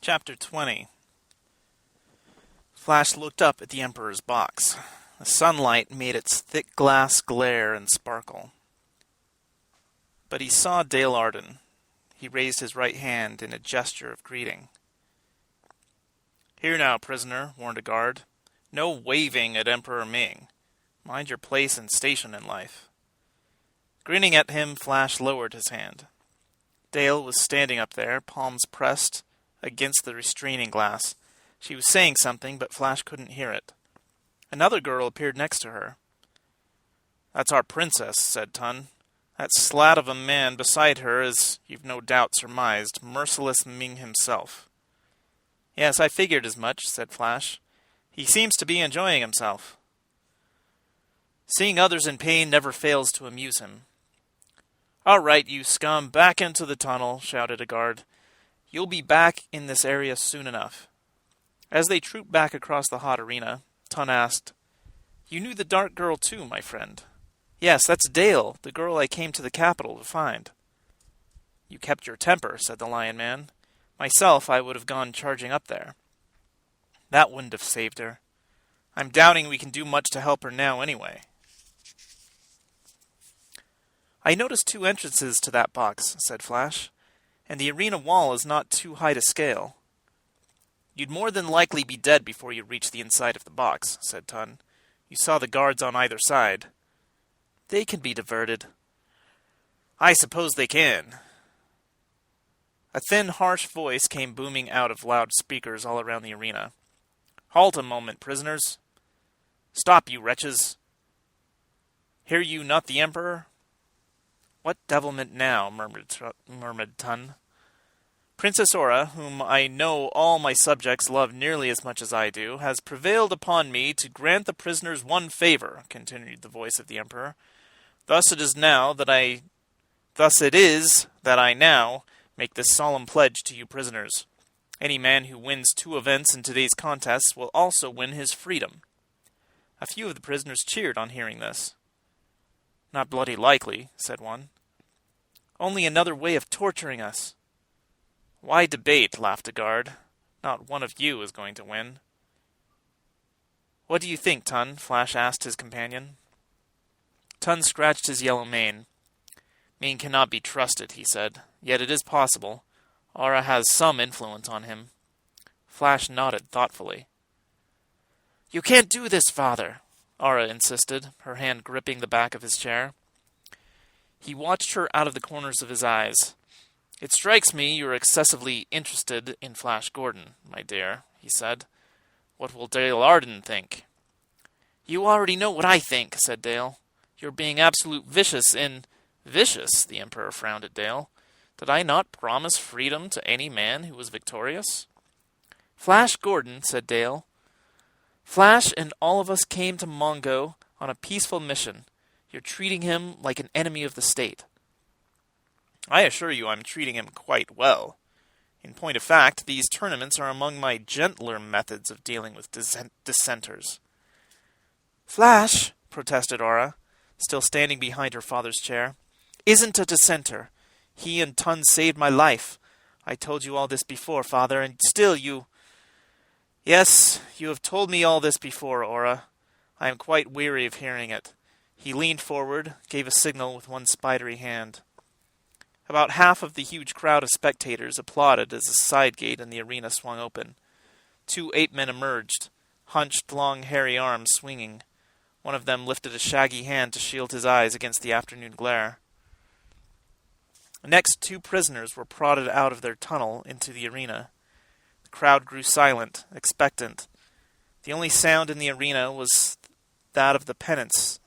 Chapter 20. Flash looked up at the Emperor's box. The sunlight made its thick glass glare and sparkle. But he saw Dale Arden. He raised his right hand in a gesture of greeting. "Here now, prisoner," warned a guard. "No waving at Emperor Ming. Mind your place and station in life." Grinning at him, Flash lowered his hand. Dale was standing up there, palms pressed against the restraining glass. She was saying something, but Flash couldn't hear it. Another girl appeared next to her. "That's our princess," said Tun. "That slat of a man beside her is, you've no doubt surmised, Merciless Ming himself." "Yes, I figured as much," said Flash. "He seems to be enjoying himself." Seeing others in pain never fails to amuse him. "All right, you scum, back into the tunnel," shouted a guard. "You'll be back in this area soon enough." As they trooped back across the hot arena, Tun asked, "You knew the dark girl too, my friend?" "Yes, that's Dale, the girl I came to the capital to find." "You kept your temper," said the Lion Man. "Myself, I would have gone charging up there." "That wouldn't have saved her. I'm doubting we can do much to help her now anyway." "I noticed 2 entrances to that box," said Flash, "and the arena wall is not too high to scale." "You'd more than likely be dead before you reached the inside of the box," said Tun. "You saw the guards on either side." "They can be diverted." "I suppose they can." A thin, harsh voice came booming out of loud speakers all around the arena. "Halt a moment, prisoners. Stop, you wretches. Hear you not the Emperor?" "What devilment now?" murmured Tun. "Princess Aura, whom I know all my subjects love nearly as much as I do, has prevailed upon me to grant the prisoners one favor," continued the voice of the Emperor. Thus it is that I now make this solemn pledge to you prisoners. Any man who wins 2 events in today's contest will also win his freedom." A few of the prisoners cheered on hearing this. "Not bloody likely," said one. "Only another way of torturing us." "Why debate?" laughed a guard. "Not one of you is going to win." "What do you think, Tun?" Flash asked his companion. Tun scratched his yellow mane. "Ming cannot be trusted," he said. "Yet it is possible. Aura has some influence on him." Flash nodded thoughtfully. "You can't do this, Father," Aura insisted, her hand gripping the back of his chair. He watched her out of the corners of his eyes. "It strikes me you're excessively interested in Flash Gordon, my dear," he said. "What will Dale Arden think?" "You already know what I think," said Dale. "You're being absolute vicious in—" "Vicious?" the Emperor frowned at Dale. "Did I not promise freedom to any man who was victorious?" "Flash Gordon," said Dale. "Flash and all of us came to Mongo on a peaceful mission. You're treating him like an enemy of the state." "I assure you I'm treating him quite well. In point of fact, these tournaments are among my gentler methods of dealing with dissenters." "Flash," protested Aura, still standing behind her father's chair, "isn't a dissenter. He and Tun saved my life. I told you all this before, Father, and still you—" "Yes, you have told me all this before, Aura. I am quite weary of hearing it." He leaned forward, gave a signal with one spidery hand. About half of the huge crowd of spectators applauded as the side gate in the arena swung open. 2 ape-men emerged, hunched, long, hairy arms swinging. One of them lifted a shaggy hand to shield his eyes against the afternoon glare. Next, 2 prisoners were prodded out of their tunnel into the arena. The crowd grew silent, expectant. The only sound in the arena was that of the pennants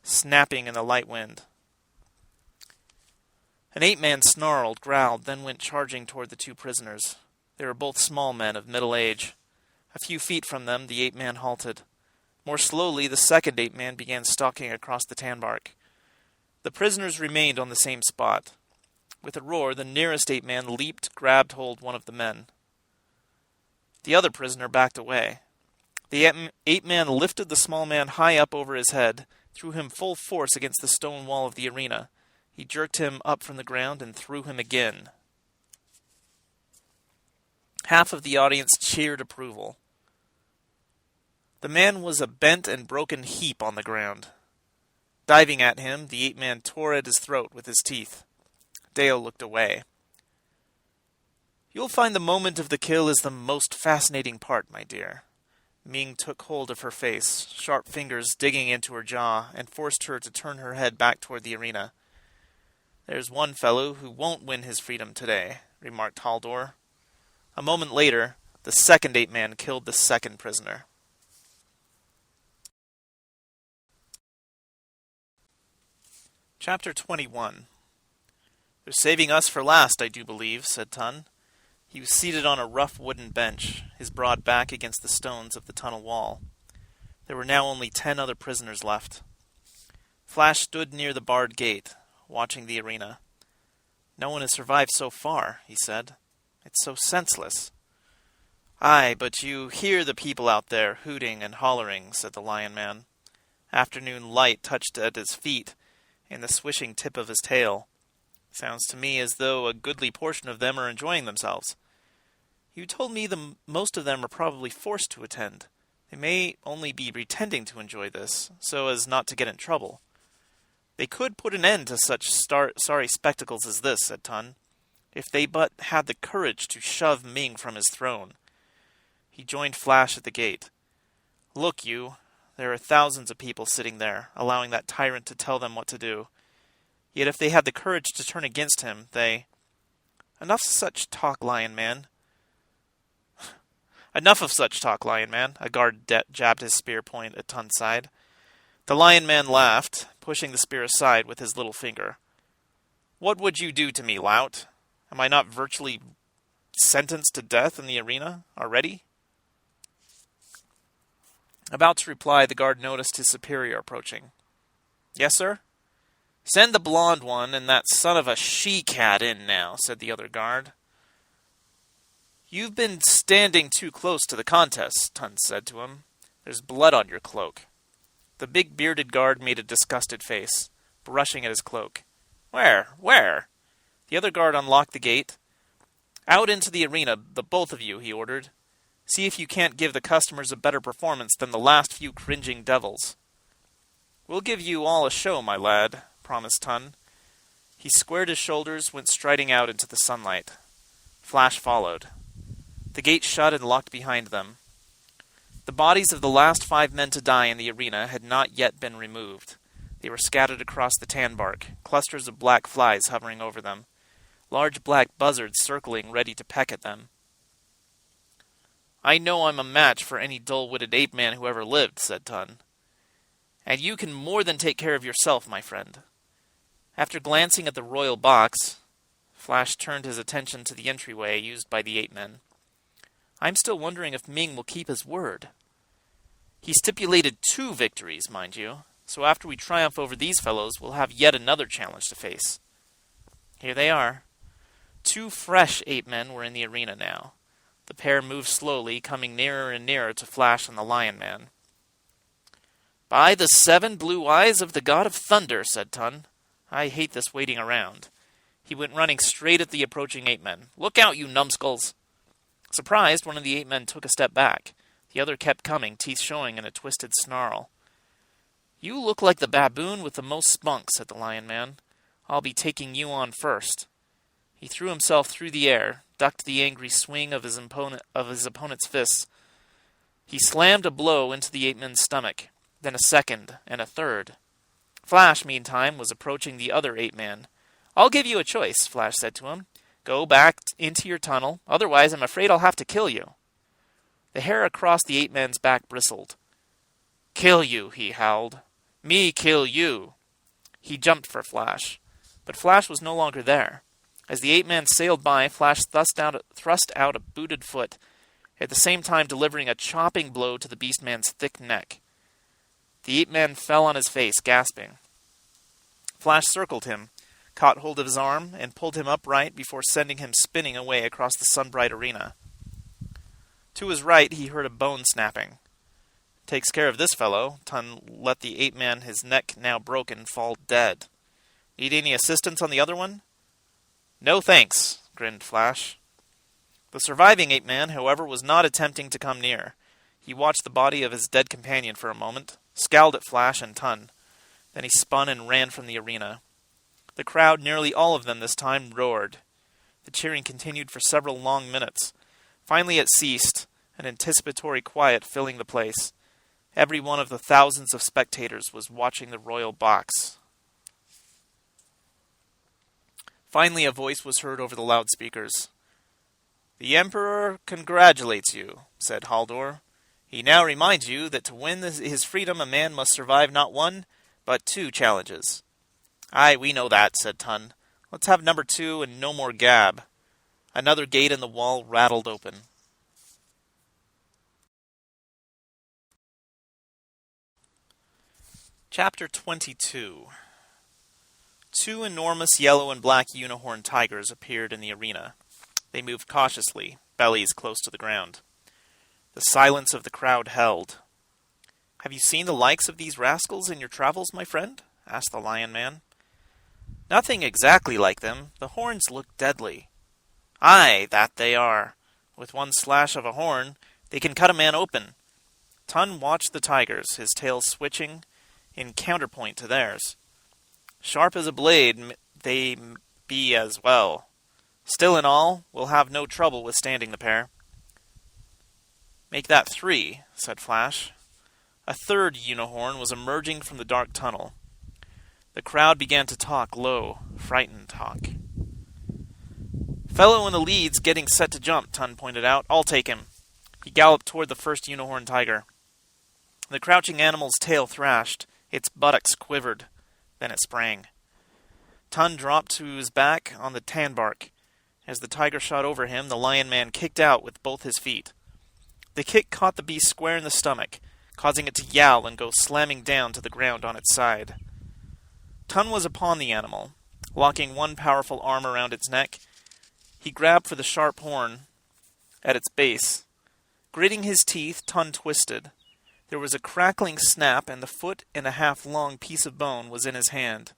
snapping in the light wind. An ape-man snarled, growled, then went charging toward the 2 prisoners. They were both small men of middle age. A few feet from them, the ape-man halted. More slowly, the second ape-man began stalking across the tanbark. The prisoners remained on the same spot. With a roar, the nearest ape-man leaped, grabbed hold one of the men. The other prisoner backed away. The ape-man lifted the small man high up over his head, threw him full force against the stone wall of the arena. He jerked him up from the ground and threw him again. Half of the audience cheered approval. The man was a bent and broken heap on the ground. Diving at him, the ape-man tore at his throat with his teeth. Dale looked away. "You'll find the moment of the kill is the most fascinating part, my dear." Ming took hold of her face, sharp fingers digging into her jaw, and forced her to turn her head back toward the arena. "There's one fellow who won't win his freedom today," remarked Haldor. A moment later, the second ape-man killed the second prisoner. Chapter 21. "They're saving us for last, I do believe," said Tun. He was seated on a rough wooden bench, his broad back against the stones of the tunnel wall. There were now only 10 other prisoners left. Flash stood near the barred gate, watching the arena. "No one has survived so far," he said. "It's so senseless." "Aye, but you hear the people out there hooting and hollering," said the Lion Man. Afternoon light touched at his feet and the swishing tip of his tail. "Sounds to me as though a goodly portion of them are enjoying themselves." "You told me most of them are probably forced to attend. They may only be pretending to enjoy this, so as not to get in trouble." "They could put an end to such sorry spectacles as this," said Tun, "if they but had the courage to shove Ming from his throne." He joined Flash at the gate. "Look, you, there are thousands of people sitting there, allowing that tyrant to tell them what to do. Yet if they had the courage to turn against him, they—" "Enough of such talk, Lion Man." "Enough of such talk, Lion Man." A guard jabbed his spear point at Tun's side. The Lion Man laughed, pushing the spear aside with his little finger. "What would you do to me, lout? Am I not virtually sentenced to death in the arena already?" About to reply, the guard noticed his superior approaching. "Yes, sir?" "Send the blonde one and that son of a she-cat in now," said the other guard. "You've been standing too close to the contest," Tun said to him. "There's blood on your cloak." The big bearded guard made a disgusted face, brushing at his cloak. "Where? Where?" The other guard unlocked the gate. "Out into the arena, the both of you," he ordered. "See if you can't give the customers a better performance than the last few cringing devils." "We'll give you all a show, my lad," promised Tun. He squared his shoulders, went striding out into the sunlight. Flash followed. The gate shut and locked behind them. The bodies of the last 5 men to die in the arena had not yet been removed. They were scattered across the tan bark, clusters of black flies hovering over them, large black buzzards circling ready to peck at them. "I know I'm a match for any dull-witted ape-man who ever lived," said Tun. "And you can more than take care of yourself, my friend." After glancing at the royal box, Flash turned his attention to the entryway used by the ape-men. "I'm still wondering if Ming will keep his word. He stipulated 2 victories, mind you, so after we triumph over these fellows, we'll have yet another challenge to face." Here they are. 2 fresh ape-men were in the arena now. The pair moved slowly, coming nearer and nearer to Flash and the Lion Man. "By the 7 blue eyes of the god of thunder," said Tun. "I hate this waiting around." He went running straight at the approaching ape-men. "Look out, you numbskulls!" Surprised, one of the ape-men took a step back. The other kept coming, teeth showing in a twisted snarl. "You look like the baboon with the most spunk," said the Lion Man. "I'll be taking you on first." He threw himself through the air, ducked the angry swing of his opponent's fists. He slammed a blow into the ape-man's stomach, then a second, and a third. Flash, meantime, was approaching the other ape-man. "I'll give you a choice," Flash said to him. "Go back into your tunnel, otherwise I'm afraid I'll have to kill you." The hair across the ape-man's back bristled. "Kill you," he howled. "Me kill you." He jumped for Flash, but Flash was no longer there. As the ape-man sailed by, Flash thrust out a booted foot, at the same time delivering a chopping blow to the beast-man's thick neck. The ape-man fell on his face, gasping. Flash circled him, caught hold of his arm, and pulled him upright before sending him spinning away across the sun-bright arena. To his right, he heard a bone snapping. "Takes care of this fellow." Tun let the ape-man, his neck now broken, fall dead. "Need any assistance on the other one?" "No thanks," grinned Flash. The surviving ape-man, however, was not attempting to come near. He watched the body of his dead companion for a moment, scowled at Flash and Ton. Then he spun and ran from the arena. The crowd, nearly all of them this time, roared. The cheering continued for several long minutes. Finally it ceased, an anticipatory quiet filling the place. Every one of the thousands of spectators was watching the royal box. Finally a voice was heard over the loudspeakers. "The Emperor congratulates you," said Haldor. "He now reminds you that to win his freedom a man must survive not one, but 2 challenges." "Aye, we know that," said Ton. "Let's have number 2 and no more gab." Another gate in the wall rattled open. Chapter 22. 2 enormous yellow and black unicorn tigers appeared in the arena. They moved cautiously, bellies close to the ground. The silence of the crowd held. "Have you seen the likes of these rascals in your travels, my friend?" asked the Lion Man. "Nothing exactly like them. The horns look deadly." "Aye, that they are. With one slash of a horn, they can cut a man open." Ton watched the tigers, his tail switching in counterpoint to theirs. "Sharp as a blade they be as well. Still in all, we'll have no trouble withstanding the pair." "Make that 3, said Flash. A third unicorn was emerging from the dark tunnel. The crowd began to talk low, frightened talk. "Fellow in the lead's getting set to jump," Ton pointed out. "I'll take him." He galloped toward the first unicorn tiger. The crouching animal's tail thrashed, its buttocks quivered, then it sprang. Ton dropped to his back on the tan bark. As the tiger shot over him, the Lion Man kicked out with both his feet. The kick caught the beast square in the stomach, causing it to yowl and go slamming down to the ground on its side. Ton was upon the animal, locking one powerful arm around its neck. He grabbed for the sharp horn at its base. Gritting his teeth, Ton twisted. There was a crackling snap, and the 1.5 foot long piece of bone was in his hand.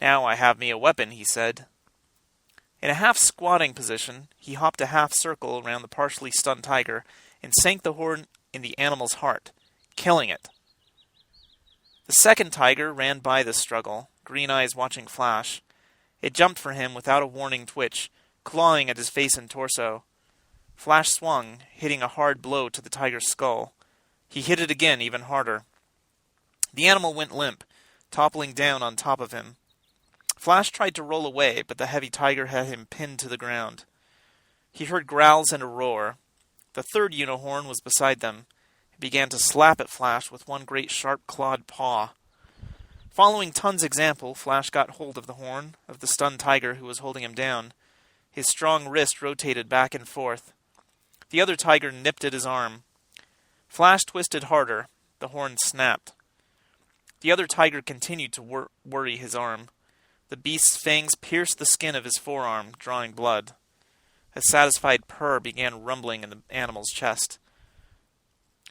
"Now I have me a weapon," he said. In a half-squatting position, he hopped a half-circle around the partially stunned tiger and sank the horn in the animal's heart, killing it. The second tiger ran by this struggle, green eyes watching Flash. It jumped for him without a warning twitch, clawing at his face and torso. Flash swung, hitting a hard blow to the tiger's skull. He hit it again, even harder. The animal went limp, toppling down on top of him. Flash tried to roll away, but the heavy tiger had him pinned to the ground. He heard growls and a roar. The third unicorn was beside them. It began to slap at Flash with one great sharp-clawed paw. Following Ton's example, Flash got hold of the horn of the stunned tiger who was holding him down. His strong wrist rotated back and forth. The other tiger nipped at his arm. Flash twisted harder. The horn snapped. The other tiger continued to worry his arm. The beast's fangs pierced the skin of his forearm, drawing blood. A satisfied purr began rumbling in the animal's chest.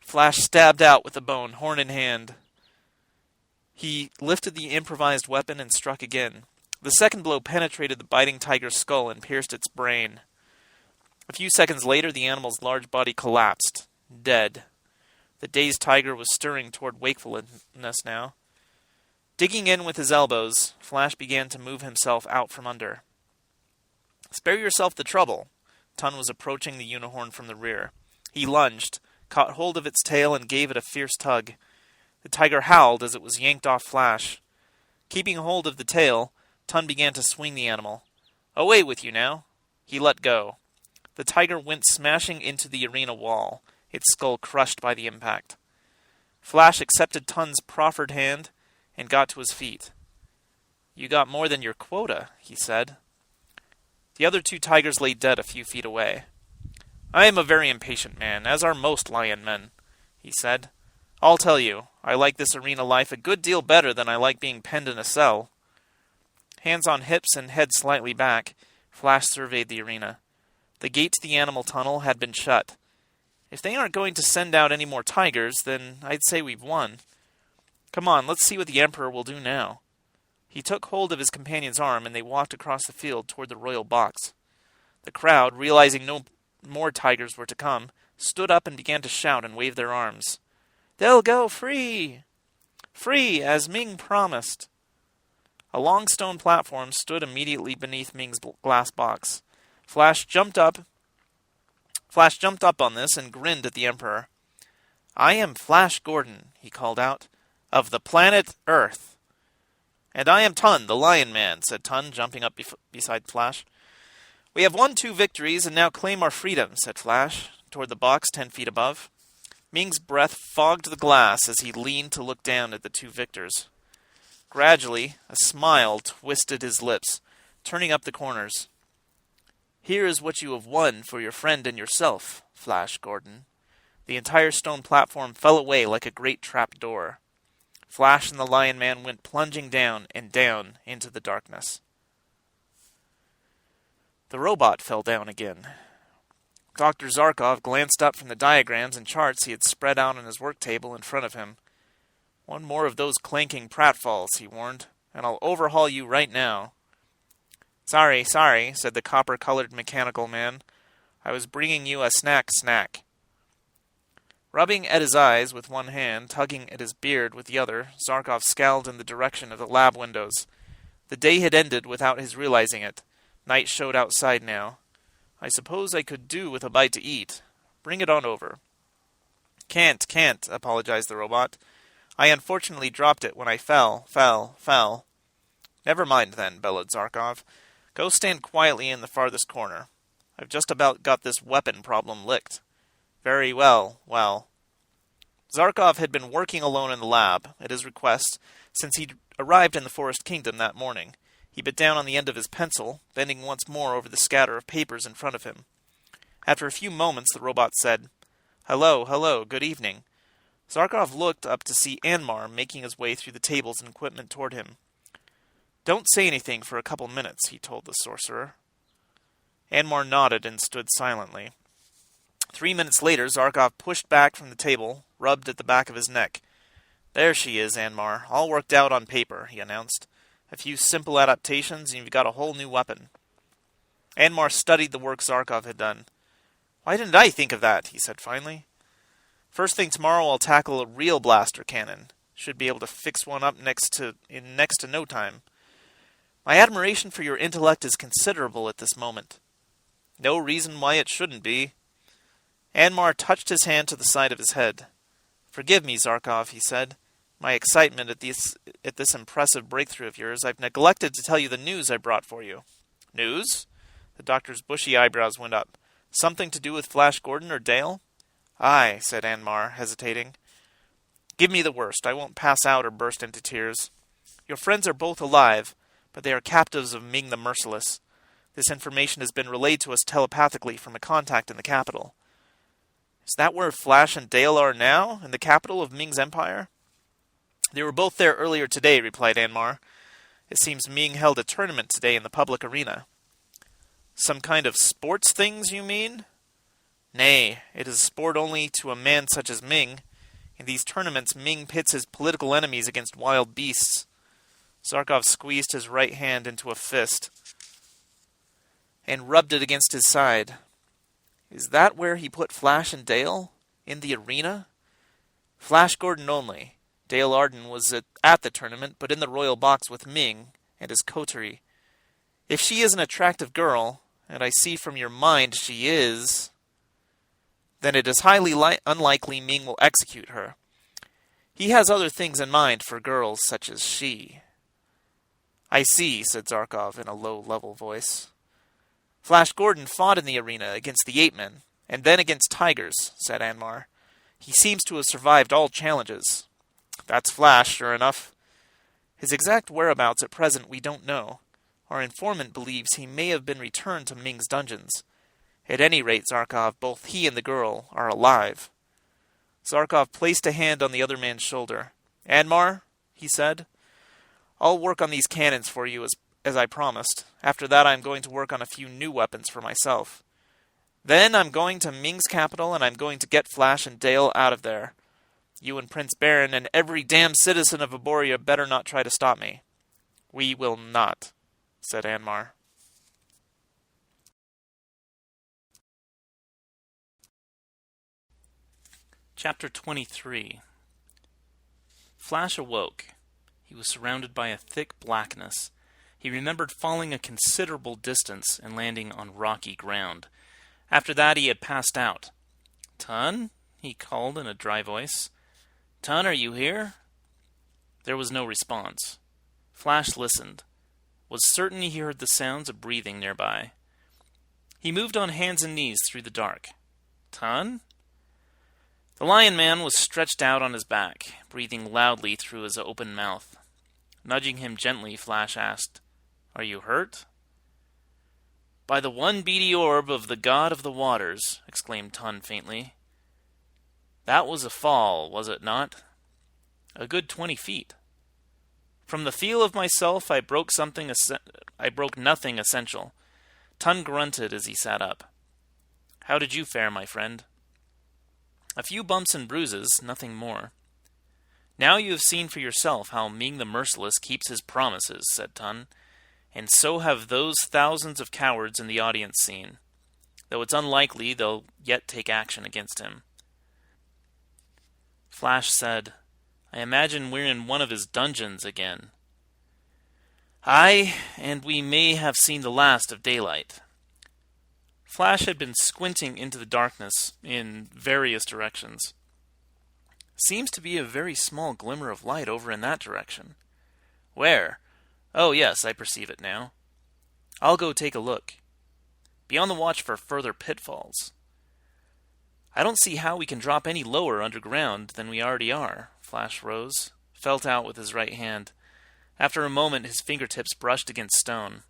Flash stabbed out with the bone, horn in hand. He lifted the improvised weapon and struck again. The second blow penetrated the biting tiger's skull and pierced its brain. A few seconds later, the animal's large body collapsed, dead. The dazed tiger was stirring toward wakefulness now. Digging in with his elbows, Flash began to move himself out from under. "Spare yourself the trouble." Ton was approaching the unicorn from the rear. He lunged, caught hold of its tail, and gave it a fierce tug. The tiger howled as it was yanked off Flash. Keeping hold of the tail, Ton began to swing the animal. "Away with you now." He let go. The tiger went smashing into the arena wall, its skull crushed by the impact. Flash accepted Ton's proffered hand and got to his feet. "You got more than your quota," he said. The other 2 tigers lay dead a few feet away. "I am a very impatient man, as are most lion men," he said. "I'll tell you, I like this arena life a good deal better than I like being penned in a cell." Hands on hips and head slightly back, Flash surveyed the arena. The gate to the animal tunnel had been shut. "If they aren't going to send out any more tigers, then I'd say we've won. Come on, let's see what the Emperor will do now." He took hold of his companion's arm, and they walked across the field toward the royal box. The crowd, realizing no more tigers were to come, stood up and began to shout and wave their arms. "They'll go free! Free, as Ming promised!" A long stone platform stood immediately beneath Ming's glass box. Flash jumped up on this and grinned at the Emperor. "I am Flash Gordon," he called out, "of the planet Earth." "And I am Tun, the Lion Man," said Tun, jumping up beside Flash. "We have won 2 victories and now claim our freedom," said Flash, toward the box 10 feet above. Ming's breath fogged the glass as he leaned to look down at the 2 victors. Gradually, a smile twisted his lips, turning up the corners. "Here is what you have won for your friend and yourself, Flash Gordon." The entire stone platform fell away like a great trap door. Flash and the Lion Man went plunging down and down into the darkness. The robot fell down again. Dr. Zarkov glanced up from the diagrams and charts he had spread out on his work table in front of him. "One more of those clanking pratfalls," he warned, "and I'll overhaul you right now." Sorry, said the copper-colored mechanical man. "I was bringing you a snack. Rubbing at his eyes with one hand, tugging at his beard with the other, Zarkov scowled in the direction of the lab windows. The day had ended without his realizing it. Night showed outside now. "I suppose I could do with a bite to eat. Bring it on over." Can't, apologized the robot. "I unfortunately dropped it when I fell. "Never mind then," bellowed Zarkov. "Go stand quietly in the farthest corner. I've just about got this weapon problem licked." "Very well. Zarkov had been working alone in the lab, at his request, since he'd arrived in the Forest Kingdom that morning. He bit down on the end of his pencil, bending once more over the scatter of papers in front of him. After a few moments, the robot said, Hello, good evening." Zarkov looked up to see Anmar making his way through the tables and equipment toward him. "Don't say anything for a couple minutes," he told the sorcerer. Anmar nodded and stood silently. 3 minutes later, Zarkov pushed back from the table, rubbed at the back of his neck. "There she is, Anmar, all worked out on paper," he announced. "A few simple adaptations, and you've got a whole new weapon." Anmar studied the work Zarkov had done. "Why didn't I think of that?" he said finally. "First thing tomorrow I'll tackle a real blaster cannon. Should be able to fix one up in next to no time. My admiration for your intellect is considerable at this moment." "No reason why it shouldn't be." Anmar touched his hand to the side of his head. "Forgive me, Zarkov," he said. "My excitement at this impressive breakthrough of yours, I've neglected to tell you the news I brought for you." "News?" The doctor's bushy eyebrows went up. "Something to do with Flash Gordon or Dale?" "Aye," said Anmar, hesitating. "Give me the worst. I won't pass out or burst into tears. Your friends are both alive, but they are captives of Ming the Merciless. This information has been relayed to us telepathically from a contact in the capital." "Is that where Flash and Dale are now, in the capital of Ming's empire?" "They were both there earlier today," replied Anmar. "It seems Ming held a tournament today in the public arena." "Some kind of sports things, you mean?" "Nay, it is sport only to a man such as Ming. In these tournaments, Ming pits his political enemies against wild beasts." Zarkov squeezed his right hand into a fist and rubbed it against his side. "Is that where he put Flash and Dale? In the arena?" "Flash Gordon only. Dale Arden was at the tournament, but in the royal box with Ming and his coterie. If she is an attractive girl, and I see from your mind she is, then it is highly unlikely Ming will execute her. He has other things in mind for girls such as she." "I see," said Zarkov in a low-level voice. "Flash Gordon fought in the arena against the Ape-Men, and then against tigers," said Anmar. "He seems to have survived all challenges." "That's Flash, sure enough." "His exact whereabouts at present we don't know. Our informant believes he may have been returned to Ming's dungeons. At any rate, Zarkov, both he and the girl are alive." Zarkov placed a hand on the other man's shoulder. "Anmar," he said, "I'll work on these cannons for you as I promised. After that I'm going to work on a few new weapons for myself. Then I'm going to Ming's capital, and I'm going to get Flash and Dale out of there. You and Prince Baron and every damn citizen of Aboria better not try to stop me." "We will not," said Anmar. Chapter 23. Flash awoke. He was surrounded by a thick blackness. He remembered falling a considerable distance and landing on rocky ground. After that he had passed out. "Ton?" he called in a dry voice. "Ton, are you here?" There was no response. Flash listened. Was certain he heard the sounds of breathing nearby. He moved on hands and knees through the dark. "Ton?" The Lion Man was stretched out on his back, breathing loudly through his open mouth. Nudging him gently, Flash asked, "Are you hurt?" "By the one beady orb of the god of the waters," exclaimed Ton faintly. "That was a fall, was it not?" "A good 20 feet. From the feel of myself, I broke nothing essential." Ton grunted as he sat up. "How did you fare, my friend?" "A few bumps and bruises, nothing more." "Now you have seen for yourself how Ming the Merciless keeps his promises," said Ton. "And so have those thousands of cowards in the audience seen. Though it's unlikely they'll yet take action against him." Flash said, "I imagine we're in one of his dungeons again." "Aye, and we may have seen the last of daylight." Flash had been squinting into the darkness in various directions. "Seems to be a very small glimmer of light over in that direction." "Where? Oh, yes, I perceive it now." "I'll go take a look." "Be on the watch for further pitfalls." "I don't see how we can drop any lower underground than we already are." Flash rose, felt out with his right hand. After a moment, his fingertips brushed against stone.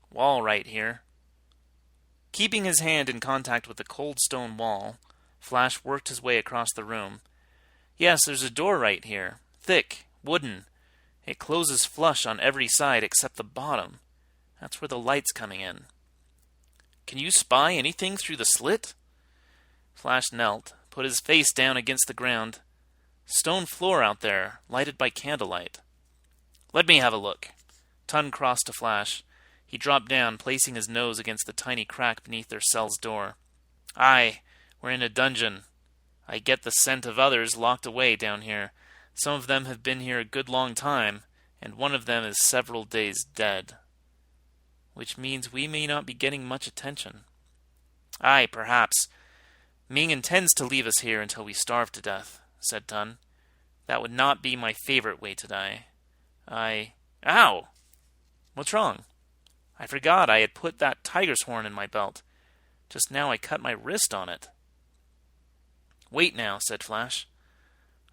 "Wall right here." Keeping his hand in contact with the cold stone wall, Flash worked his way across the room. "Yes, there's a door right here. Thick, wooden. It closes flush on every side except the bottom. That's where the light's coming in." "Can you spy anything through the slit?" Flash knelt, put his face down against the ground. "Stone floor out there, lighted by candlelight." "Let me have a look." Ton crossed to Flash. He dropped down, placing his nose against the tiny crack beneath their cell's door. "Aye, we're in a dungeon. I get the scent of others locked away down here. Some of them have been here a good long time, and one of them is several days dead." "Which means we may not be getting much attention." "Aye, perhaps. Ming intends to leave us here until we starve to death," said Ton. "That would not be my favorite way to die. Ow! What's wrong?" "I forgot I had put that tiger's horn in my belt. Just now I cut my wrist on it." "Wait now," said Flash.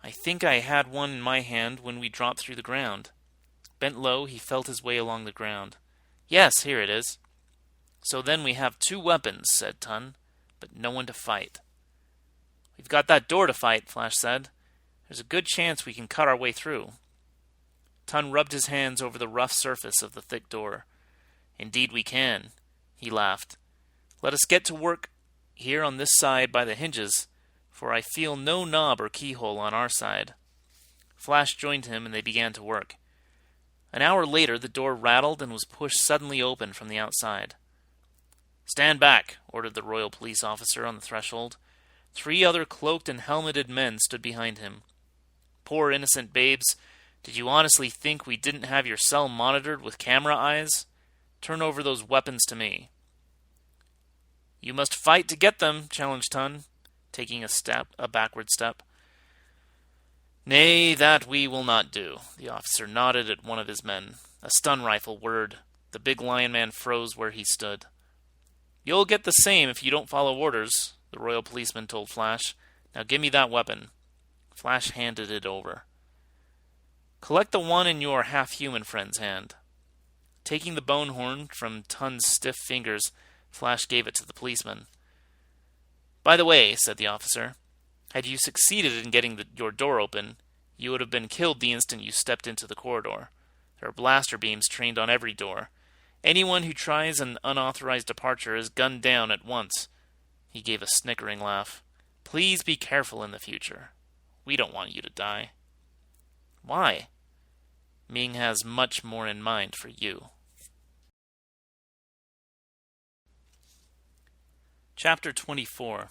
"I think I had one in my hand when we dropped through the ground." Bent low, he felt his way along the ground. "Yes, here it is." "So then we have 2 weapons," said Ton, "but no one to fight." "We've got that door to fight," Flash said. "There's a good chance we can cut our way through." Ton rubbed his hands over the rough surface of the thick door. "Indeed we can," he laughed. "Let us get to work here on this side by the hinges, for I feel no knob or keyhole on our side." Flash joined him, and they began to work. An hour later, the door rattled and was pushed suddenly open from the outside. "Stand back," ordered the Royal Police officer on the threshold. 3 other cloaked and helmeted men stood behind him. "Poor innocent babes, did you honestly think we didn't have your cell monitored with camera eyes? Turn over those weapons to me." "You must fight to get them," challenged Ton, taking a backward step. "Nay, that we will not do." The officer nodded at one of his men. A stun rifle whirred. The big Lion Man froze where he stood. "You'll get the same if you don't follow orders," the Royal Policeman told Flash. "Now give me that weapon." Flash handed it over. "Collect the one in your half-human friend's hand." Taking the bone horn from Tun's stiff fingers, Flash gave it to the policeman. "By the way," said the officer, "had you succeeded in getting your door open, you would have been killed the instant you stepped into the corridor. There are blaster beams trained on every door. Anyone who tries an unauthorized departure is gunned down at once." He gave a snickering laugh. "Please be careful in the future. We don't want you to die." "Why?" "Ming has much more in mind for you." Chapter 24.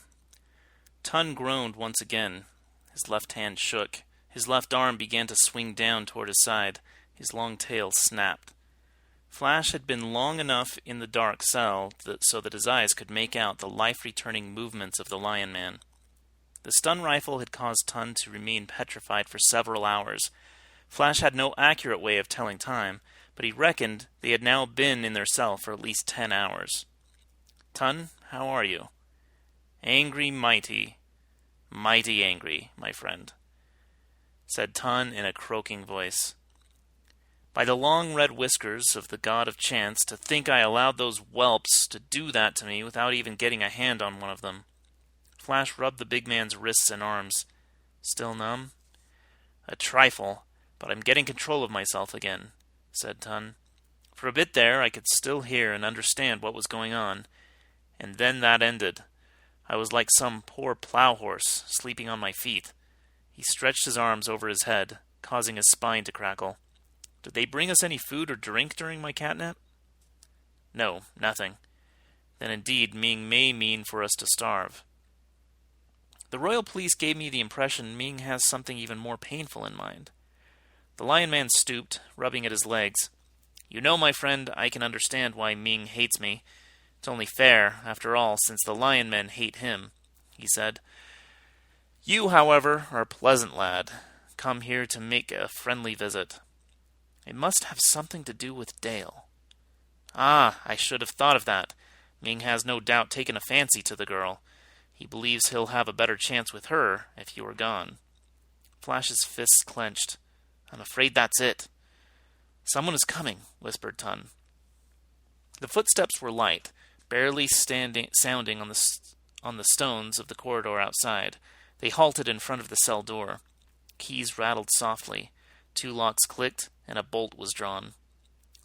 Ton groaned once again. His left hand shook. His left arm began to swing down toward his side. His long tail snapped. Flash had been long enough in the dark cell so that his eyes could make out the life-returning movements of the Lion Man. The stun rifle had caused Tun to remain petrified for several hours. Flash had no accurate way of telling time, but he reckoned they had now been in their cell for at least 10 hours. "Tun, how are you?" "Angry, mighty angry, my friend," said Tun in a croaking voice. "By the long red whiskers of the god of chance, to think I allowed those whelps to do that to me without even getting a hand on one of them." Flash rubbed the big man's wrists and arms. "Still numb?" "A trifle, but I'm getting control of myself again," said Tun. "For a bit there I could still hear and understand what was going on, and then that ended. I was like some poor plow horse, sleeping on my feet." He stretched his arms over his head, causing his spine to crackle. "Did they bring us any food or drink during my catnap?" "No, nothing." "Then indeed Ming may mean for us to starve." "The royal police gave me the impression Ming has something even more painful in mind." The Lion Man stooped, rubbing at his legs. "You know, my friend, I can understand why Ming hates me. It's only fair, after all, since the Lion Men hate him," he said. "You, however, are a pleasant lad, come here to make a friendly visit. It must have something to do with Dale." "Ah, I should have thought of that. Ming has no doubt taken a fancy to the girl. He believes he'll have a better chance with her if you are gone." Flash's fists clenched. "I'm afraid that's it." "Someone is coming," whispered Tun. The footsteps were light, barely sounding on the stones of the corridor outside. They halted in front of the cell door. Keys rattled softly. 2 locks clicked, and a bolt was drawn.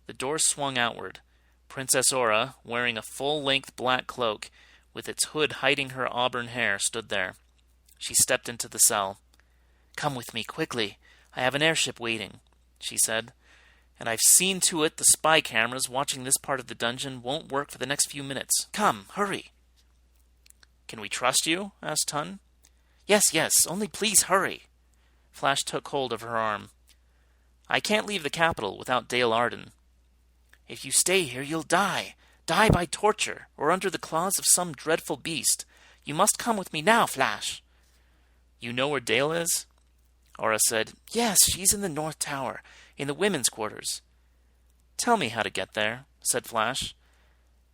The door swung outward. Princess Aura, wearing a full-length black cloak, with its hood hiding her auburn hair, stood there. She stepped into the cell. "Come with me, quickly. I have an airship waiting," she said. "And I've seen to it the spy cameras watching this part of the dungeon won't work for the next few minutes. Come, hurry." "Can we trust you?" asked Tun. Yes, only please hurry." Flash took hold of her arm. "I can't leave the capital without Dale Arden." "If you stay here, you'll die. Die by torture, or under the claws of some dreadful beast. You must come with me now, Flash." "You know where Dale is?" Aura said. "Yes, she's in the North Tower, in the women's quarters." "Tell me how to get there," said Flash.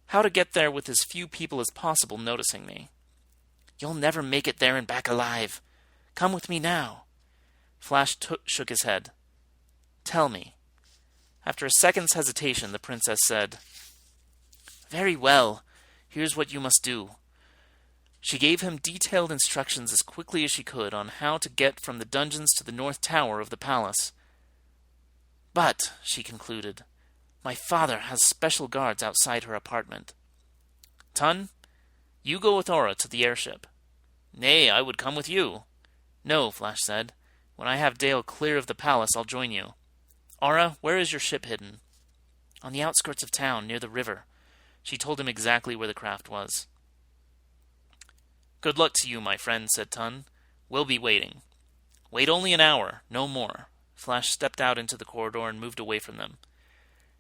"How to get there with as few people as possible noticing me." "You'll never make it there and back alive. Come with me now." Flash shook his head. "Tell me." After a second's hesitation, the princess said, "Very well. Here's what you must do." She gave him detailed instructions as quickly as she could on how to get from the dungeons to the North Tower of the palace. "But," she concluded, "my father has special guards outside her apartment." "Tun, you go with Aura to the airship." "Nay, I would come with you." "No," Flash said. "When I have Dale clear of the palace, I'll join you. Aura, where is your ship hidden?" "On the outskirts of town, near the river." She told him exactly where the craft was. "Good luck to you, my friend," said Tun. "We'll be waiting." "Wait only an hour, no more." Flash stepped out into the corridor and moved away from them.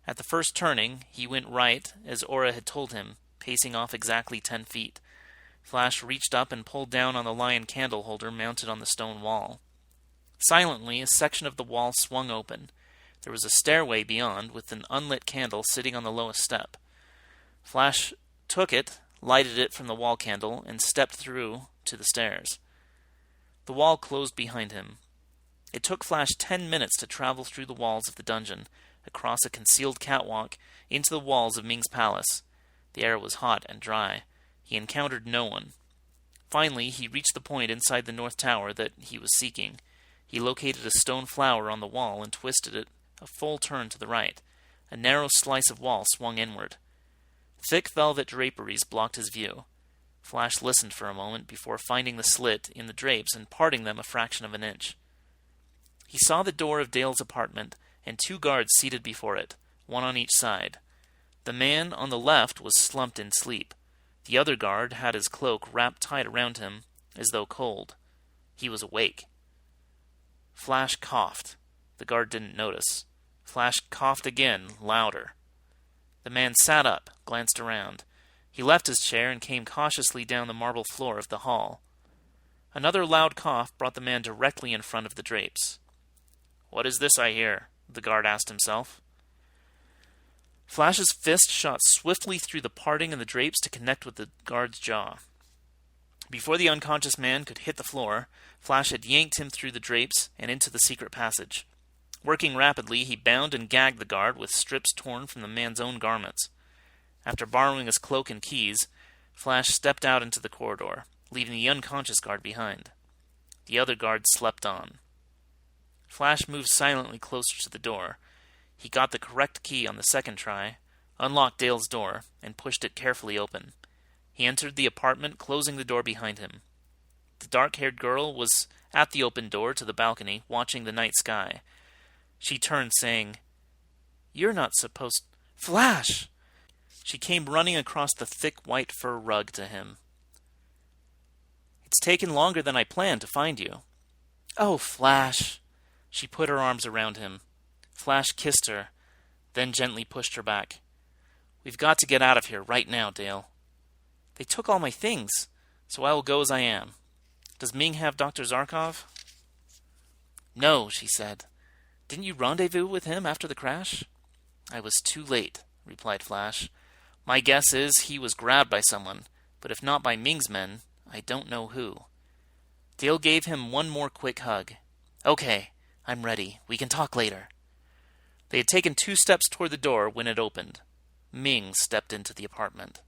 At the first turning, he went right, as Aura had told him, pacing off exactly 10 feet. Flash reached up and pulled down on the lion candle holder mounted on the stone wall. Silently, a section of the wall swung open. There was a stairway beyond, with an unlit candle sitting on the lowest step. Flash took it, lighted it from the wall candle, and stepped through to the stairs. The wall closed behind him. It took Flash 10 minutes to travel through the walls of the dungeon, across a concealed catwalk, into the walls of Ming's palace. The air was hot and dry. He encountered no one. Finally, he reached the point inside the North Tower that he was seeking. He located a stone flower on the wall and twisted it a full turn to the right. A narrow slice of wall swung inward. Thick velvet draperies blocked his view. Flash listened for a moment before finding the slit in the drapes and parting them a fraction of an inch. He saw the door of Dale's apartment and 2 guards seated before it, one on each side. The man on the left was slumped in sleep. The other guard had his cloak wrapped tight around him, as though cold. He was awake. Flash coughed. The guard didn't notice. Flash coughed again, louder. The man sat up, glanced around. He left his chair and came cautiously down the marble floor of the hall. Another loud cough brought the man directly in front of the drapes. "What is this I hear?" the guard asked himself. Flash's fist shot swiftly through the parting in the drapes to connect with the guard's jaw. Before the unconscious man could hit the floor, Flash had yanked him through the drapes and into the secret passage. Working rapidly, he bound and gagged the guard with strips torn from the man's own garments. After borrowing his cloak and keys, Flash stepped out into the corridor, leaving the unconscious guard behind. The other guards slept on. Flash moved silently closer to the door. He got the correct key on the second try, unlocked Dale's door, and pushed it carefully open. He entered the apartment, closing the door behind him. The dark-haired girl was at the open door to the balcony, watching the night sky. She turned, saying, "You're not supposed—" "Flash!" She came running across the thick white fur rug to him. "It's taken longer than I planned to find you." "Oh, Flash!" She put her arms around him. Flash kissed her, then gently pushed her back. "We've got to get out of here right now, Dale." "They took all my things, so I will go as I am. Does Ming have Dr. Zarkov?" "No," she said. "Didn't you rendezvous with him after the crash?" "I was too late," replied Flash. "My guess is he was grabbed by someone, but if not by Ming's men, I don't know who." Dale gave him one more quick hug. "Okay, I'm ready. We can talk later." They had taken 2 steps toward the door when it opened. Ming stepped into the apartment.